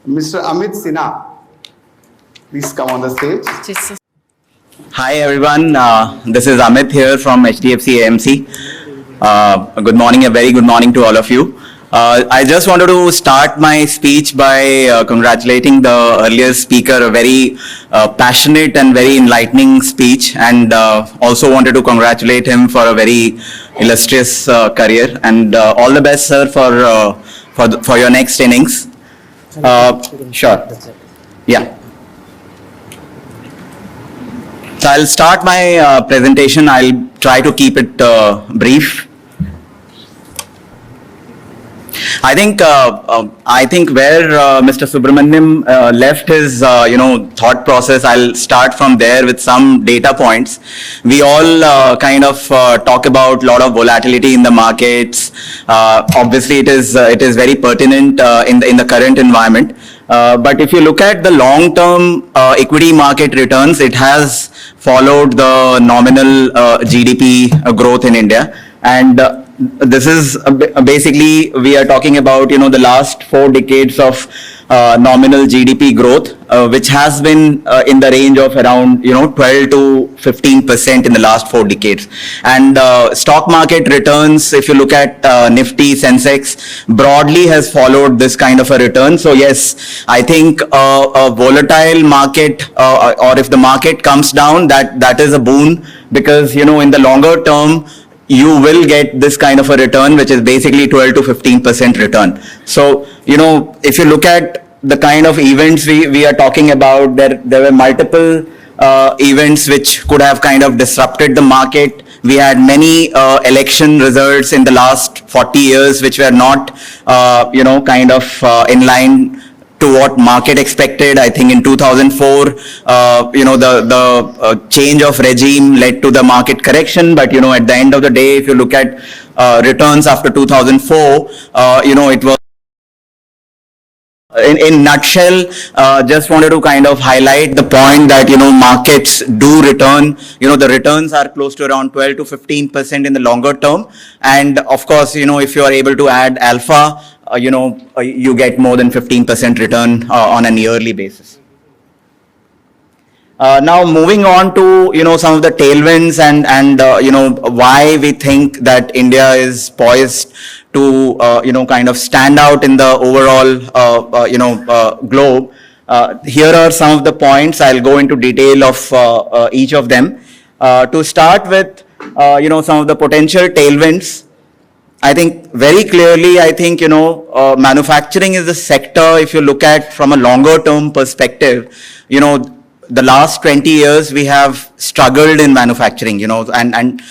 Mr. Amit Sinha, please come on the stage. Hi everyone, this is Amit here from HDFC AMC. Good morning, a very good morning to all of you. I just wanted to start my speech by congratulating the earlier speaker, a very passionate and very enlightening speech, and also wanted to congratulate him for a very illustrious career, and all the best, sir, for your next innings. Sure. Yeah. So I'll start my presentation. I'll try to keep it brief. I think where Mr. Subramaniam left his thought process, I'll start from there with some data points. We all kind of talk about a lot of volatility in the markets. Obviously, it is very pertinent in the current environment. But if you look at the long-term equity market returns, it has followed the nominal GDP growth in India, and this is basically, we are talking about the last 4 decades of nominal GDP growth, which has been in the range of around 12 to 15% in the last 4 decades. And stock market returns, if you look at Nifty, Sensex, broadly has followed this kind of a return. So yes, I think a volatile market, or if the market comes down, that is a boon, because in the longer term you will get this kind of a return, which is basically 12 to 15% return. So, if you look at the kind of events we are talking about, there were multiple events which could have kind of disrupted the market. We had many election results in the last 40 years, which were not, in line to what market expected. I think in 2004, the change of regime led to the market correction. But at the end of the day, if you look at returns after 2004, it was. In nutshell, just wanted to kind of highlight the point that markets do return. The returns are close to around 12 to 15% in the longer term, and of course, if you are able to add alpha, you get more than 15% return on an yearly basis. Now moving on to some of the tailwinds and why we think that India is poised to kind of stand out in the overall globe. Here are some of the points. I'll go into detail of each of them. To start with, some of the potential tailwinds. I think very clearly, manufacturing is a sector, if you look at from a longer term perspective, the last 20 years we have struggled in manufacturing, and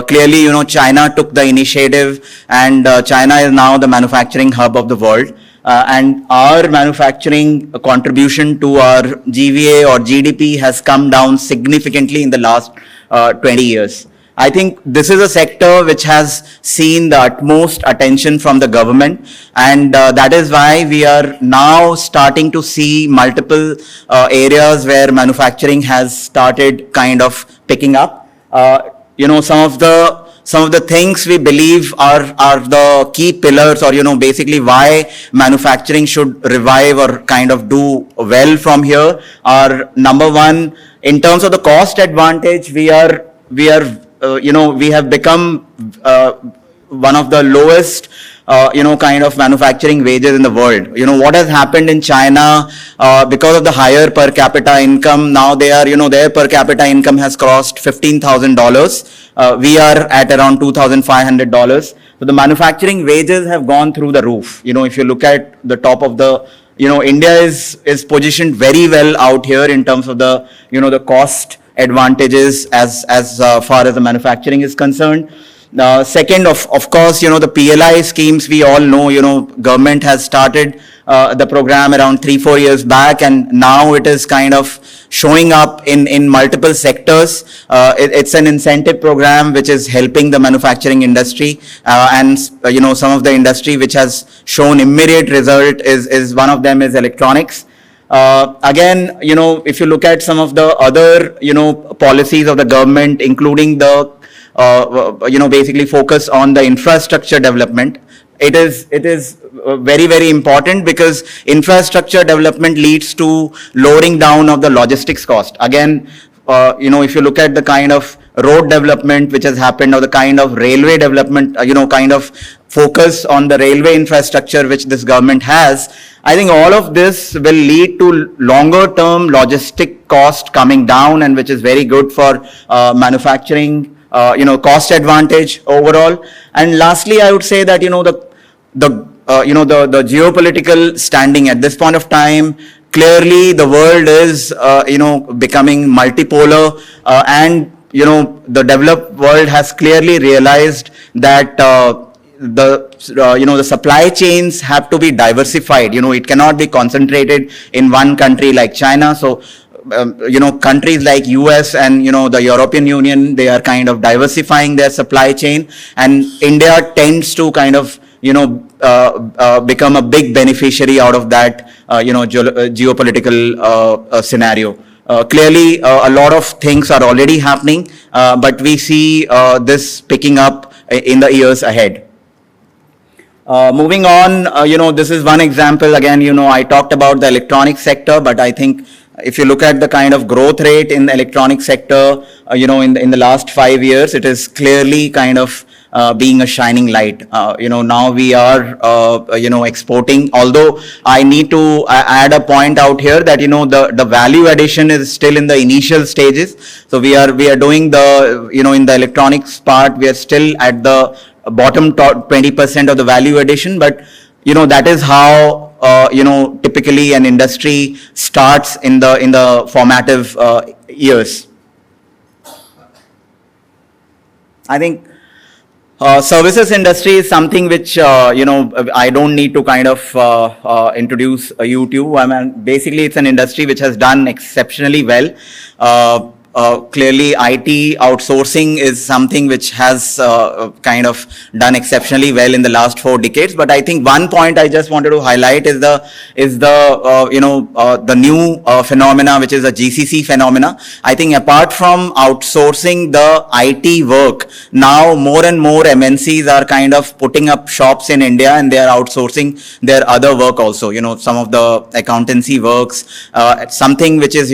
clearly, China took the initiative, and China is now the manufacturing hub of the world. And our manufacturing contribution to our GVA or GDP has come down significantly in the last 20 years. I think this is a sector which has seen the utmost attention from the government, and that is why we are now starting to see multiple areas where manufacturing has started kind of picking up. Some of the things we believe are the key pillars, or basically why manufacturing should revive or kind of do well from here are: number one, in terms of the cost advantage, we have become one of the lowest, kind of manufacturing wages in the world. What has happened in China, because of the higher per capita income, now they are, their per capita income has crossed $15,000. We are at around $2,500. So the manufacturing wages have gone through the roof. If you look at the top of the, India is positioned very well out here in terms of the, the cost advantages as far as the manufacturing is concerned. Second, of course, the PLI schemes, we all know, government has started the program around 3-4 years back, and now it is kind of showing up in multiple sectors. It's an incentive program which is helping the manufacturing industry, and some of the industry which has shown immediate result is one of them is electronics. Again, if you look at some of the other, policies of the government, including the, basically focus on the infrastructure development, it is very, very important, because infrastructure development leads to lowering down of the logistics cost. Again, if you look at the kind of road development which has happened, or the kind of railway development, kind of focus on the railway infrastructure which this government has, I think all of this will lead to longer term logistic cost coming down, and which is very good for manufacturing, cost advantage overall. And lastly, I would say that, the geopolitical standing at this point of time, clearly the world is, becoming multipolar, and, the developed world has clearly realized that, the supply chains have to be diversified. It cannot be concentrated in one country like China. So, countries like US and, the European Union, they are kind of diversifying their supply chain, and India tends to kind of, become a big beneficiary out of that, geopolitical scenario. Clearly, a lot of things are already happening, but we see this picking up in the years ahead. Moving on, this is one example. Again, I talked about the electronic sector, but I think if you look at the kind of growth rate in the electronic sector, in the last 5 years, it is clearly kind of being a shining light. Now we are, exporting, although I need to add a point out here that, the value addition is still in the initial stages. So we are doing the, in the electronics part, we are still at the bottom 20% of the value addition, but, that is how, typically an industry starts in the formative years. I think services industry is something which, I don't need to kind of introduce you to. I mean, basically, it's an industry which has done exceptionally well. Clearly, IT outsourcing is something which has kind of done exceptionally well in the last 4 decades. But I think one point I just wanted to highlight is the new phenomena, which is a GCC phenomena. I think apart from outsourcing the IT work, now more and more MNCs are kind of putting up shops in India, and they are outsourcing their other work also. Some of the accountancy works, something which is,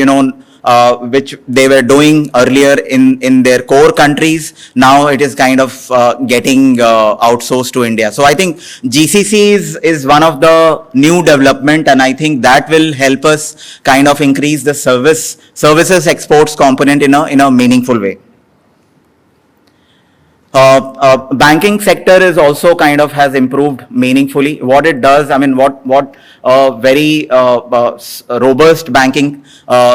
which they were doing earlier in their core countries. Now it is kind of getting outsourced to India. So I think GCC is one of the new development, and I think that will help us kind of increase the services exports component in a meaningful way. Banking sector is also kind of has improved meaningfully. What it does, I mean, what very robust banking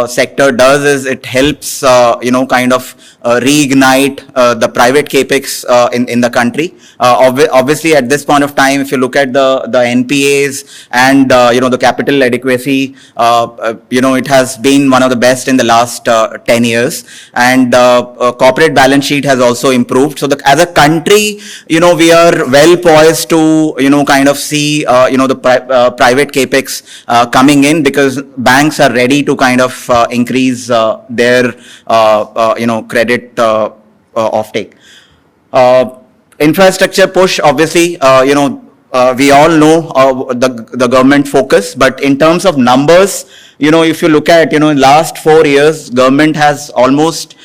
sector does is it helps, kind of reignite the private capex in the country. Obviously, at this point of time, if you look at the NPAs and, the capital adequacy, it has been one of the best in the last 10 years. And corporate balance sheet has also improved. So as a country, we are well poised to, kind of see, the private capex coming in, because banks are ready to kind of increase their, credit offtake. Infrastructure push, obviously, we all know the government focus, but in terms of numbers, if you look at, in last 4 years, government has almost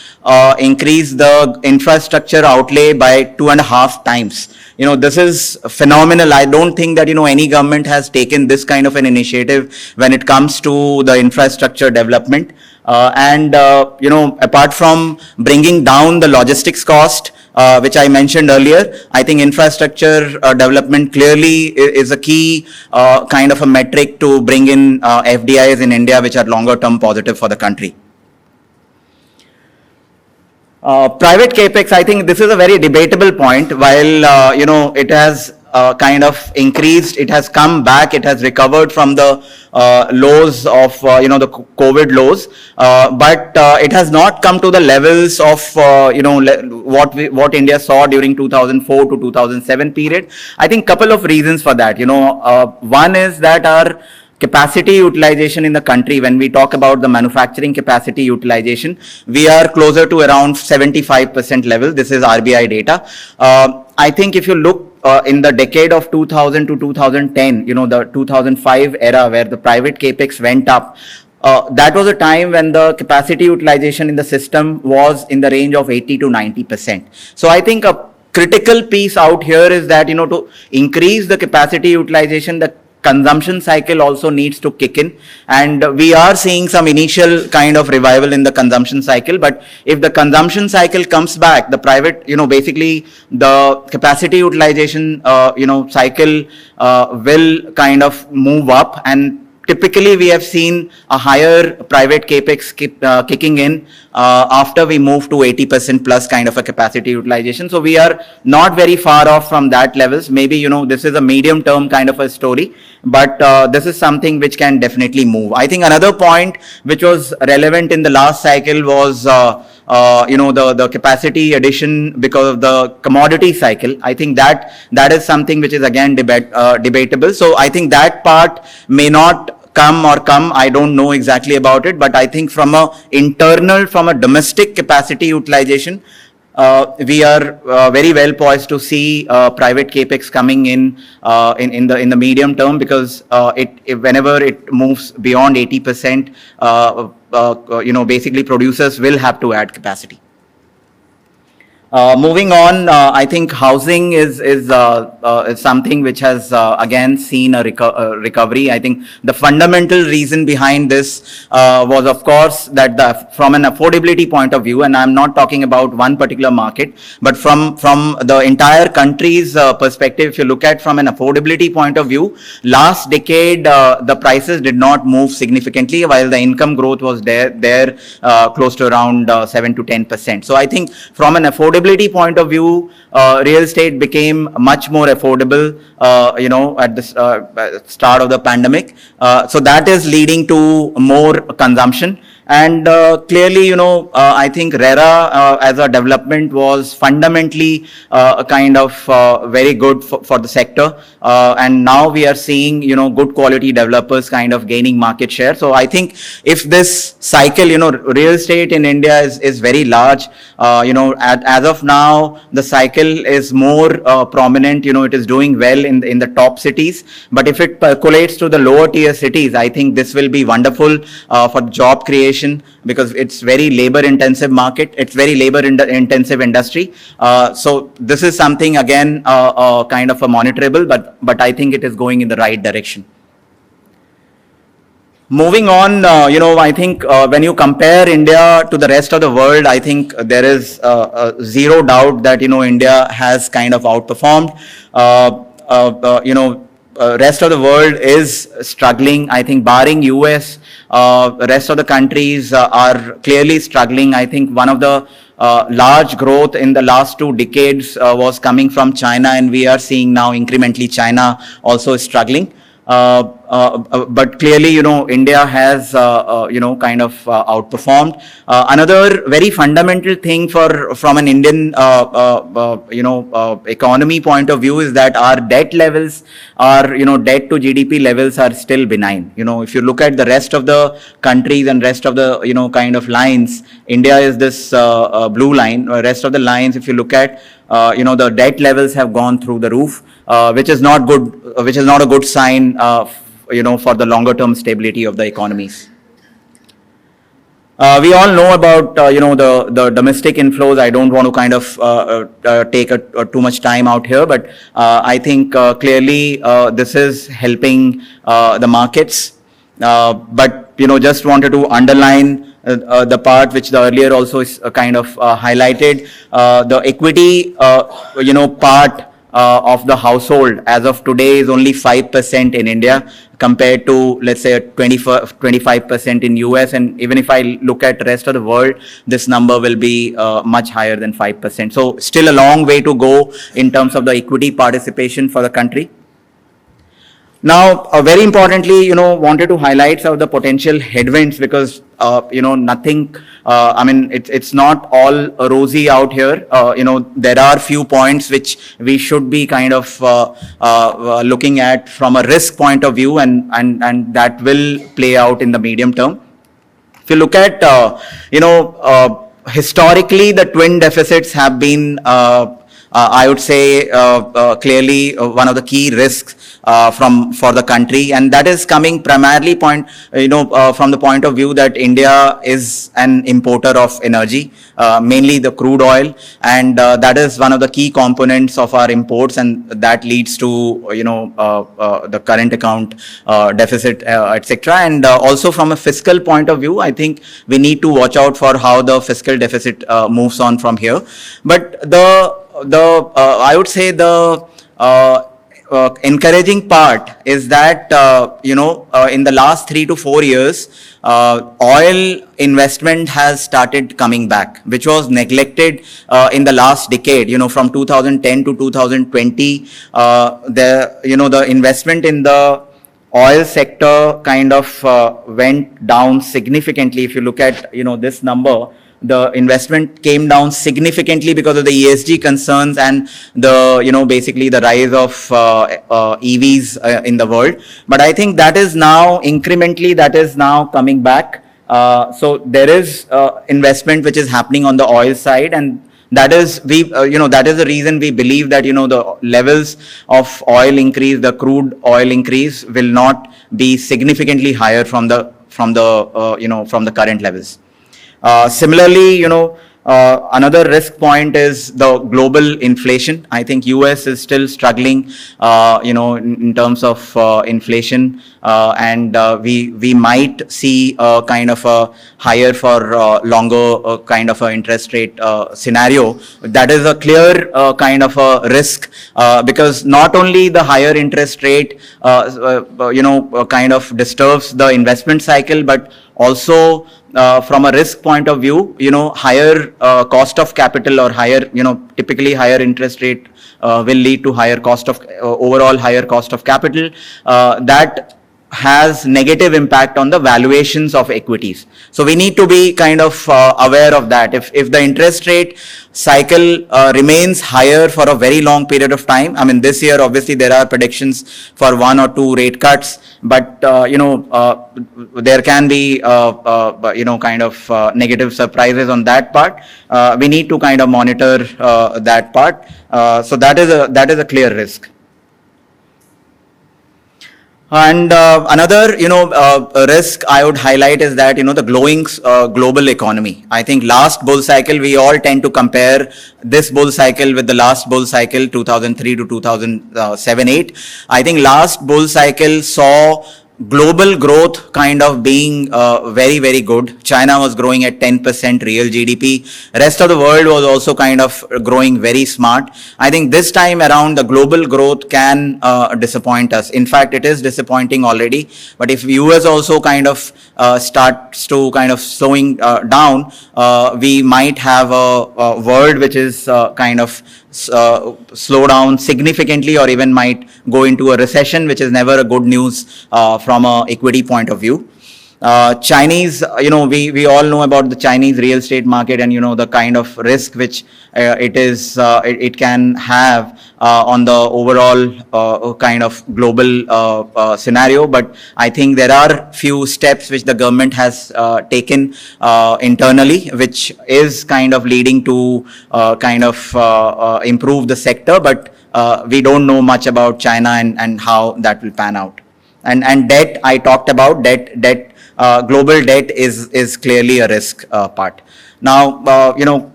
increased the infrastructure outlay by 2.5 times. This is phenomenal. I don't think that, any government has taken this kind of an initiative when it comes to the infrastructure development. Apart from bringing down the logistics cost, which I mentioned earlier, I think infrastructure development clearly is a key kind of a metric to bring in FDIs in India, which are longer term positive for the country. Private capex, I think this is a very debatable point. While, it has kind of increased, it has come back, it has recovered from the lows of, the COVID lows, but it has not come to the levels of, what India saw during 2004 to 2007 period. I think couple of reasons for that. One is that our capacity utilization in the country, when we talk about the manufacturing capacity utilization, we are closer to around 75% level. This is RBI data. I think if you look in the decade of 2000 to 2010, the 2005 era where the private capex went up, that was a time when the capacity utilization in the system was in the range of 80 to 90%. So I think a critical piece out here is that, to increase the capacity utilization, the consumption cycle also needs to kick in, and we are seeing some initial kind of revival in the consumption cycle. But if the consumption cycle comes back, the private, basically the capacity utilization, cycle will kind of move up, and typically we have seen a higher private capex kicking in after we move to 80% plus kind of a capacity utilization. So we are not very far off from that levels. Maybe, this is a medium term kind of a story, but this is something which can definitely move. I think another point which was relevant in the last cycle was the capacity addition because of the commodity cycle. I think that is something which is again debatable. So I think that part may not come, I don't know exactly about it, but I think from a domestic capacity utilization, we are very well poised to see private capex coming in the medium term, because whenever it moves beyond 80%, basically producers will have to add capacity. Moving on, I think housing is something which has again seen a recovery. I think the fundamental reason behind this was, of course, that from an affordability point of view, and I'm not talking about one particular market, but from the entire country's perspective, if you look at from an affordability point of view, last decade the prices did not move significantly, while the income growth was there close to around 7 to 10%. So I think from an affordability point of view, real estate became much more affordable, at the start of the pandemic. So that is leading to more consumption. And clearly, I think RERA as a development was fundamentally kind of very good for the sector. And now we are seeing, good quality developers kind of gaining market share. So I think if this cycle, real estate in India is very large. As of now, the cycle is more prominent. It is doing well in the top cities. But if it percolates to the lower tier cities, I think this will be wonderful for job creation, because it's very labor intensive market, it's very labor intensive industry. So this is something again kind of a monitorable, but I think it is going in the right direction. Moving on, I think when you compare India to the rest of the world, I think there is zero doubt that, India has kind of outperformed. Rest of the world is struggling. I think barring US, rest of the countries are clearly struggling. I think one of the large growth in the last 2 decades was coming from China, and we are seeing now incrementally China also is struggling. But clearly, India has, kind of outperformed. Another very fundamental thing from an Indian, economy point of view is that our debt levels are, debt to GDP levels are still benign. If you look at the rest of the countries and rest of the, kind of lines, India is this blue line. Rest of the lines, if you look at, the debt levels have gone through the roof, which is not good, which is not a good sign, for the longer term stability of the economies. We all know about, the domestic inflows. I don't want to kind of take too much time out here, but I think clearly this is helping the markets. But, just wanted to underline the part which the earlier also is kind of highlighted, the equity, part of the household as of today is only 5% in India, compared to, let's say, 25% in US. And even if I look at the rest of the world, this number will be much higher than 5%. So still a long way to go in terms of the equity participation for the country. Now, very importantly, wanted to highlight some of the potential headwinds, because, nothing, it's not all rosy out here. There are few points which we should be kind of looking at from a risk point of view, and that will play out in the medium term. If you look at, historically, the twin deficits have been I would say clearly one of the key risks for the country, and that is coming primarily from the point of view that India is an importer of energy, mainly the crude oil, and that is one of the key components of our imports, and that leads to the current account deficit, etc. And also from a fiscal point of view, I think we need to watch out for how the fiscal deficit moves on from here. But I would say the encouraging part is that in the last 3 to 4 years, oil investment has started coming back, which was neglected in the last decade. From 2010 to 2020, the investment in the oil sector kind of went down significantly. If you look at this number, the investment came down significantly because of the ESG concerns and the basically the rise of EVs in the world. But I think that is now incrementally coming back. So there is investment which is happening on the oil side, and that is that is the reason we believe that the levels of oil increase, the crude oil increase, will not be significantly higher from the current levels. Similarly, another risk point is the global inflation. I think US is still struggling, in terms of inflation, and we might see a kind of a higher for longer kind of a interest rate scenario. That is a clear kind of a risk, because not only the higher interest rate, kind of disturbs the investment cycle, but also from a risk point of view, higher cost of capital or higher, typically higher interest rate will lead to higher cost of overall higher cost of capital. That has negative impact on the valuations of equities. So we need to be kind of aware of that. If the interest rate cycle remains higher for a very long period of time, I mean, this year obviously there are predictions for 1 or 2 rate cuts, but there can be kind of negative surprises on that part. We need to kind of monitor that part. So that is a clear risk. And another, risk I would highlight is that, the glowing global economy. I think last bull cycle, we all tend to compare this bull cycle with the last bull cycle, 2003 to 2007-8. I think last bull cycle saw global growth kind of being very, very good. China was growing at 10% real GDP. Rest of the world was also kind of growing very smart. I think this time around the global growth can disappoint us. In fact, it is disappointing already. But if US also kind of starts to kind of slowing down, we might have a world which is kind of slow down significantly, or even might go into a recession, which is never a good news from a equity point of view. Chinese, we all know about the Chinese real estate market and, the kind of risk which it can have on the overall kind of global scenario. But I think there are few steps which the government has taken internally, which is kind of leading to kind of improve the sector. But we don't know much about China and how that will pan out. And debt, I talked about debt. Global debt is clearly a risk part. Now,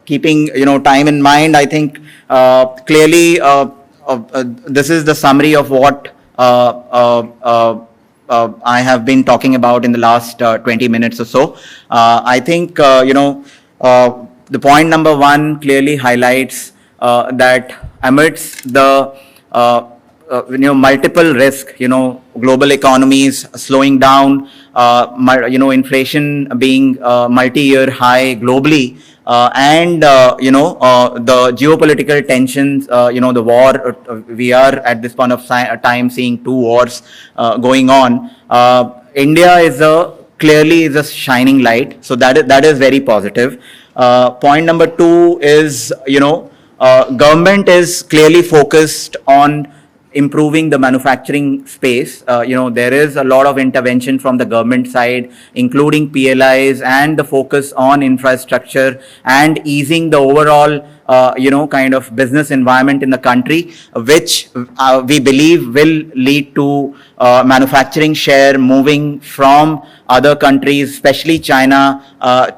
keeping time in mind, I think clearly this is the summary of what I have been talking about in the last 20 minutes or so. I think the point number 1 clearly highlights that amidst the multiple risk, global economies slowing down, inflation being multi-year high globally, and the geopolitical tensions, the war, we are at this point of time seeing 2 wars going on. India is clearly a shining light, so that is very positive. Point number 2 is, government is clearly focused on improving the manufacturing space. There is a lot of intervention from the government side, including PLIs and the focus on infrastructure and easing the overall kind of business environment in the country, which we believe will lead to manufacturing share moving from other countries, especially China,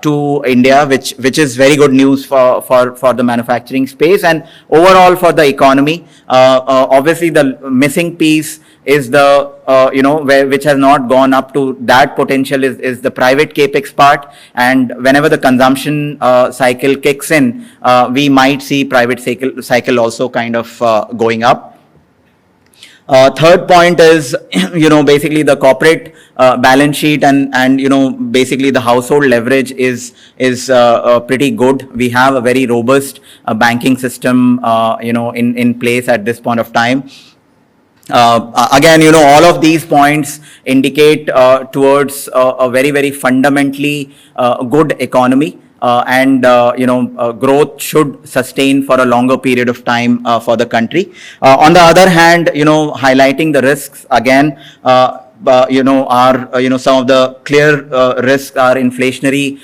to India, which is very good news for the manufacturing space and overall for the economy. Obviously, the missing piece is the which has not gone up to that potential is the private capex part, and whenever the consumption cycle kicks in, we might see private cycle also kind of going up. Third point is, basically the corporate balance sheet and basically the household leverage is pretty good. We have a very robust banking system, in place at this point of time. Again, all of these points indicate towards a very, very fundamentally good economy. And growth should sustain for a longer period of time for the country. On the other hand, highlighting the risks again, some of the clear risks are inflationary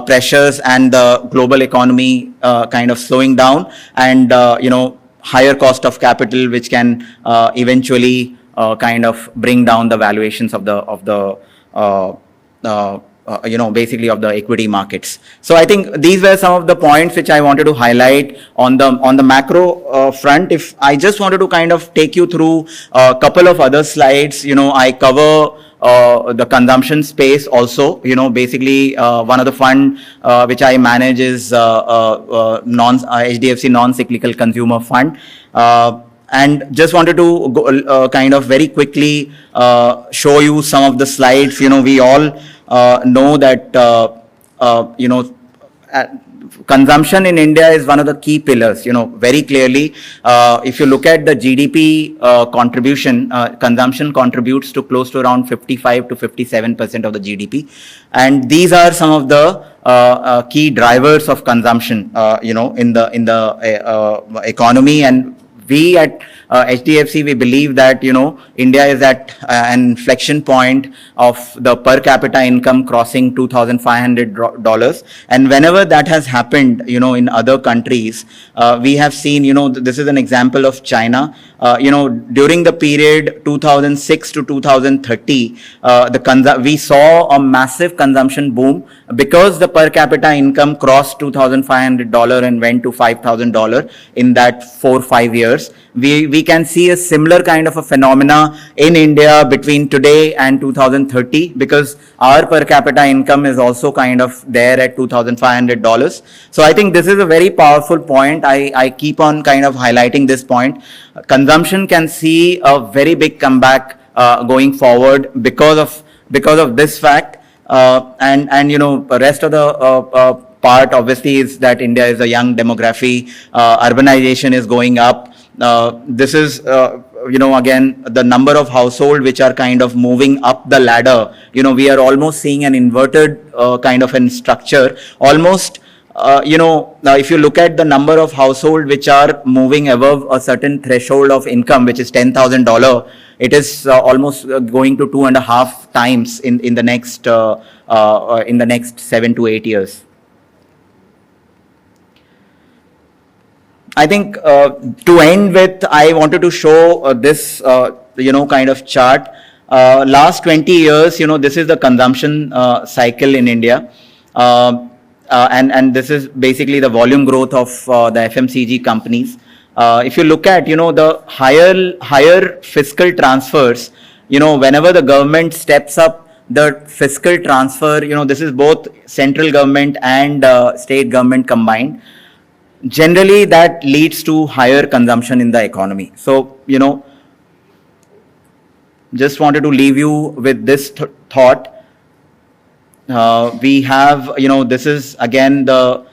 pressures and the global economy kind of slowing down, and higher cost of capital, which can eventually kind of bring down the valuations of the basically of the equity markets. So I think these were some of the points which I wanted to highlight on the macro front. If I just wanted to kind of take you through a couple of other slides, I cover the consumption space also. Basically one of the fund which I manage is HDFC non-cyclical consumer fund. And just wanted to go, kind of very quickly show you some of the slides. We all know that consumption in India is one of the key pillars. Very clearly, if you look at the GDP contribution, consumption contributes to close to around 55 to 57% of the GDP, and these are some of the key drivers of consumption, in the economy. And we at HDFC, we believe that, India is at an inflection point of the per capita income crossing $2,500. And whenever that has happened, in other countries, we have seen, this is an example of China. During the period 2006 to 2030, we saw a massive consumption boom because the per capita income crossed $2,500 and went to $5,000 in that 4-5 years. We can see a similar kind of a phenomena in India between today and 2030, because our per capita income is also kind of there at $2,500. So I think this is a very powerful point. I keep on kind of highlighting this point. Consumption can see a very big comeback going forward because of this fact. And the rest of the part obviously is that India is a young demography. Urbanization is going up. This is, again, the number of households which are kind of moving up the ladder. We are almost seeing an inverted kind of an structure. Almost, if you look at the number of households which are moving above a certain threshold of income, which is $10,000, it is almost going to 2.5 times in the next 7 to 8 years. I think to end with, I wanted to show this, kind of chart. Last 20 years, this is the consumption cycle in India. And this is basically the volume growth of the FMCG companies. If you look at, the higher fiscal transfers, whenever the government steps up the fiscal transfer, this is both central government and state government combined. Generally, that leads to higher consumption in the economy. So, just wanted to leave you with this thought. We have, this is again the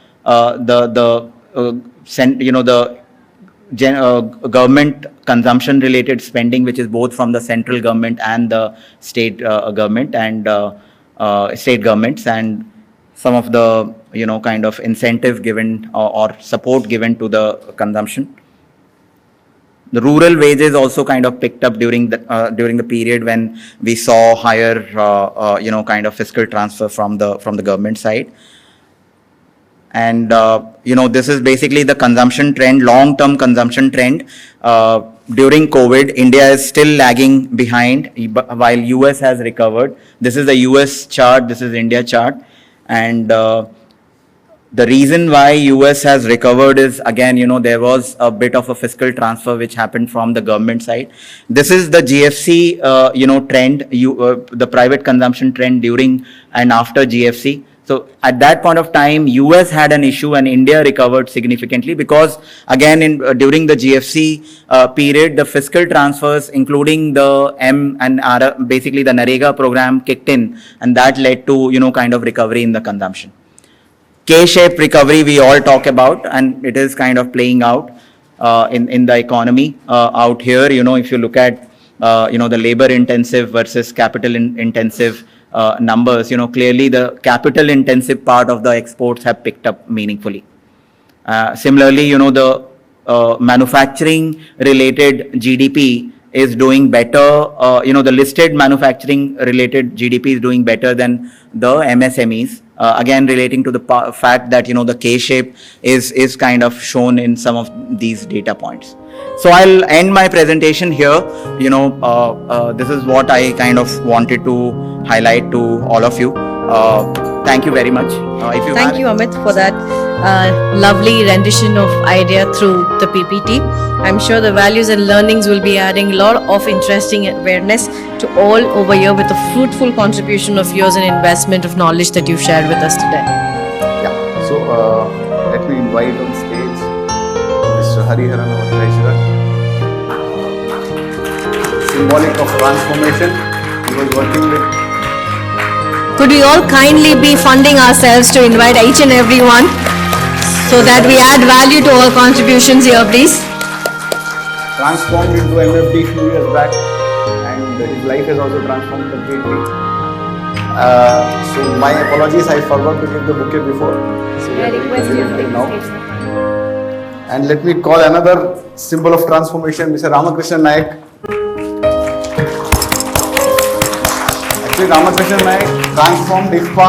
government consumption related spending, which is both from the central government and the state government and state governments, and some of the kind of incentive given or support given to the consumption. The rural wages also kind of picked up during the period when we saw higher kind of fiscal transfer from the government side. And, this is basically the consumption trend, long-term consumption trend. During COVID, India is still lagging behind while US has recovered. This is the US chart, this is India chart. And the reason why US has recovered is, again, there was a bit of a fiscal transfer which happened from the government side. This is the GFC, trend, the private consumption trend during and after GFC. So at that point of time, US had an issue and India recovered significantly because, again, during the GFC period, the fiscal transfers, including the basically the NREGA program kicked in, and that led to, kind of recovery in the consumption. K-shaped recovery we all talk about, and it is kind of playing out in the economy out here. If you look at the labor intensive versus capital intensive numbers, clearly the capital intensive part of the exports have picked up meaningfully. Similarly, the manufacturing related GDP is doing better. The listed manufacturing related GDP is doing better than the MSMEs. Again, relating to the fact that, the K-shape is kind of shown in some of these data points. So I'll end my presentation here. This is what I kind of wanted to highlight to all of you. Thank you very much. Thank you, Amit, for that lovely rendition of idea through the PPT. I'm sure the values and learnings will be adding a lot of interesting awareness to all over here with the fruitful contribution of yours and investment of knowledge that you've shared with us today. Yeah, so let me invite on stage Mr. Hariharan, our treasurer. Symbolic of transformation. He was working with. Could we all kindly be funding ourselves to invite each and every one so that we add value to all contributions here, please? Transformed into MFD few years back, and his life has also transformed completely. So my apologies, I forgot to give the bouquet before. So I request you to take now. the stage. And let me call another symbol of transformation, Mr. Ramakrishnan Naik. Actually, Ramakrishnan Naik transformed IFPA.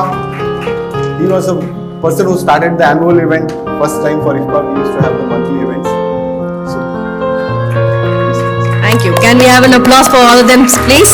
He was a person who started the annual event. First time for IFPA, we used to have the monthly events. So, Thank you. Can we have an applause for all of them, please?